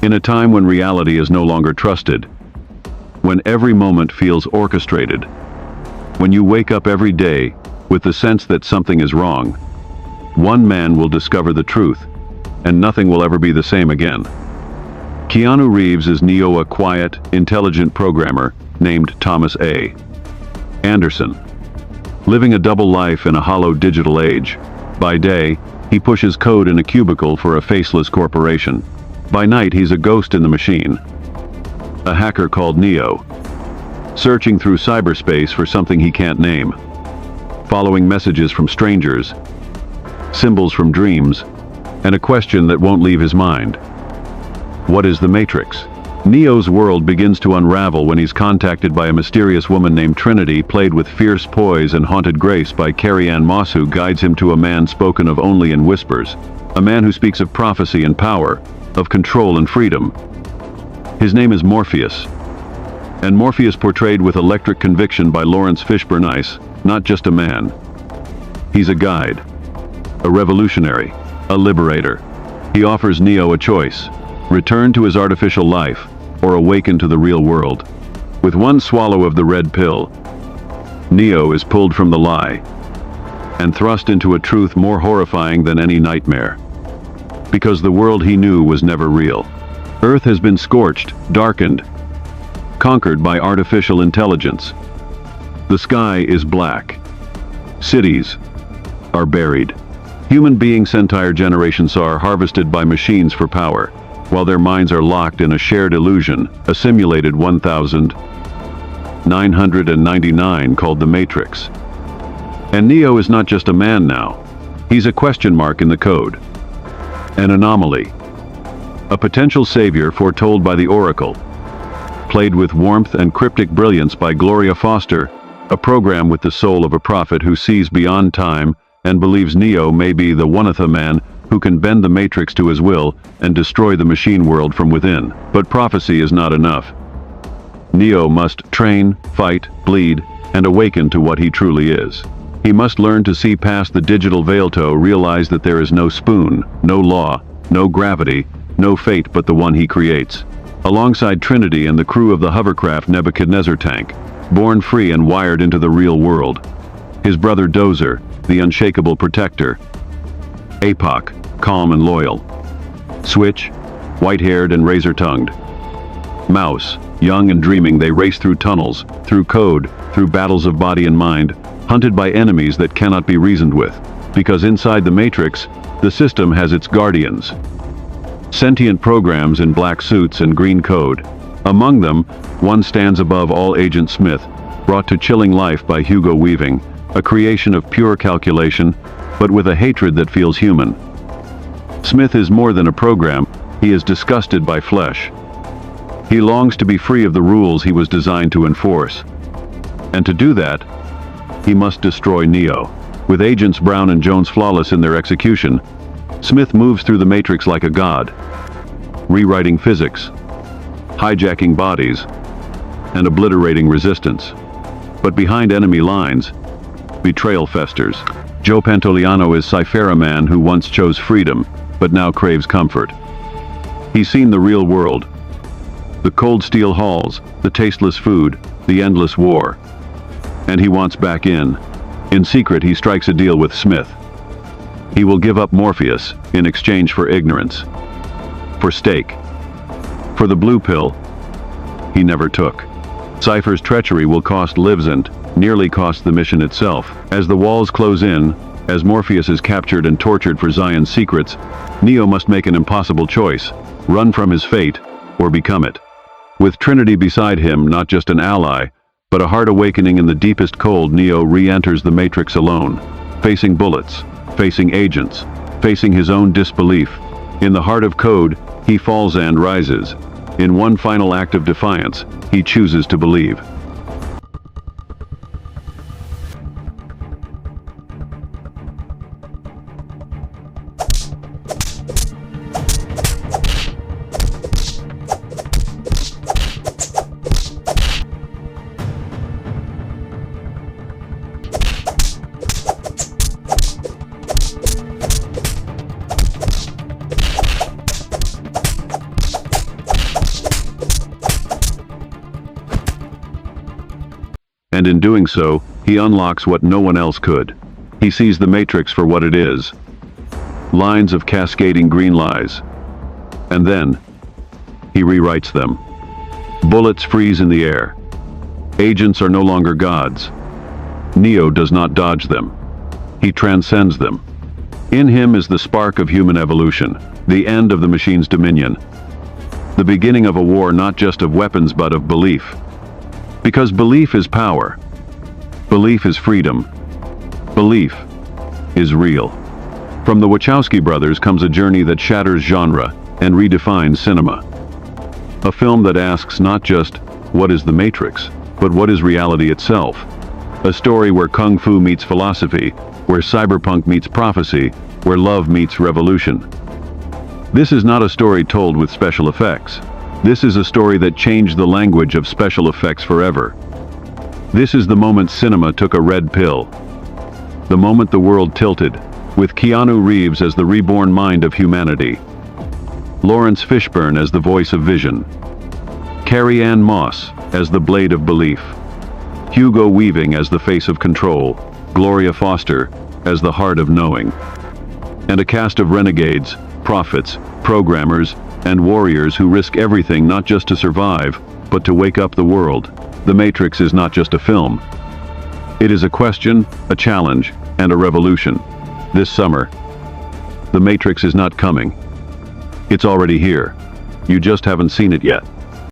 In a time when reality is no longer trusted, when every moment feels orchestrated, when you wake up every day with the sense that something is wrong, one man will discover the truth, and nothing will ever be the same again. Keanu Reeves is Neo, a quiet, intelligent programmer named Thomas A. Anderson, living a double life in a hollow digital age. By day, he pushes code in a cubicle for a faceless corporation. By night, he's a ghost in the machine, a hacker called Neo, searching through cyberspace for something he can't name, following messages from strangers, symbols from dreams, and a question that won't leave his mind. What is the Matrix? Neo's world begins to unravel when he's contacted by a mysterious woman named Trinity, played with fierce poise and haunted grace by Carrie-Anne Moss, who guides him to a man spoken of only in whispers, a man who speaks of prophecy and power, of control and freedom. His name is Morpheus, and Morpheus portrayed with electric conviction by Laurence Fishburne, not just a man. He's a guide, a revolutionary, a liberator. He offers Neo a choice: return to his artificial life, or awaken to the real world. With one swallow of the red pill, Neo is pulled from the lie and thrust into a truth more horrifying than any nightmare. Because the world he knew was never real. Earth has been scorched, darkened, conquered by artificial intelligence. The sky is black. Cities are buried. Human beings entire generations are harvested by machines for power, while their minds are locked in a shared illusion, a simulated 1999 called the Matrix. And Neo is not just a man now. He's a question mark in the code. An anomaly. A potential savior foretold by the Oracle. Played with warmth and cryptic brilliance by Gloria Foster, a program with the soul of a prophet who sees beyond time and believes Neo may be the one-eth man who can bend the Matrix to his will and destroy the machine world from within. But prophecy is not enough. Neo must train, fight, bleed, and awaken to what he truly is. He must learn to see past the digital veil, to realize that there is no spoon, no law, no gravity, no fate but the one he creates. Alongside Trinity and the crew of the hovercraft Nebuchadnezzar tank, born free and wired into the real world. His brother Dozer, the unshakable protector. Apoc, calm and loyal. Switch, white-haired and razor-tongued. Mouse, young and dreaming, they race through tunnels, through code, through battles of body and mind, hunted by enemies that cannot be reasoned with. Because inside the Matrix, the system has its guardians. Sentient programs in black suits and green code. Among them, one stands above all: Agent Smith, brought to chilling life by Hugo Weaving, a creation of pure calculation, but with a hatred that feels human. Smith is more than a program. He is disgusted by flesh. He longs to be free of the rules he was designed to enforce. And to do that, he must destroy Neo. With Agents Brown and Jones flawless in their execution, Smith moves through the Matrix like a god, rewriting physics, hijacking bodies, and obliterating resistance. But behind enemy lines, betrayal festers. Joe Pantoliano is Sci-fi man who once chose freedom, but now craves comfort. He's seen the real world, the cold steel halls, the tasteless food, the endless war. And he wants back in. In secret, he strikes a deal with Smith. He will give up Morpheus in exchange for ignorance, for stake, for the blue pill he never took. Cypher's treachery will cost lives and nearly cost the mission itself. As the walls close in, as Morpheus is captured and tortured for Zion's secrets, Neo must make an impossible choice: run from his fate or become it. With Trinity beside him, not just an ally, but a heart awakening in the deepest cold, Neo re-enters the Matrix alone, facing bullets, facing agents, facing his own disbelief. In the heart of code, he falls and rises. In one final act of defiance, he chooses to believe. And in doing so, he unlocks what no one else could. He sees the Matrix for what it is. Lines of cascading green lies. And then, he rewrites them. Bullets freeze in the air. Agents are no longer gods. Neo does not dodge them. He transcends them. In him is the spark of human evolution, the end of the machine's dominion. The beginning of a war not just of weapons but of belief. Because belief is power. Belief is freedom. Belief is real. From the Wachowski Brothers comes a journey that shatters genre and redefines cinema. A film that asks not just, what is the Matrix, but what is reality itself? A story where kung fu meets philosophy, where cyberpunk meets prophecy, where love meets revolution. This is not a story told with special effects. This is a story that changed the language of special effects forever. This is the moment cinema took a red pill. The moment the world tilted, with Keanu Reeves as the reborn mind of humanity. Laurence Fishburne as the voice of vision. Carrie-Anne Moss as the blade of belief. Hugo Weaving as the face of control. Gloria Foster as the heart of knowing. And a cast of renegades, prophets, programmers, and warriors who risk everything not just to survive, but to wake up the world. The Matrix is not just a film. It is a question, a challenge, and a revolution. This summer, The Matrix is not coming. It's already here. You just haven't seen it yet.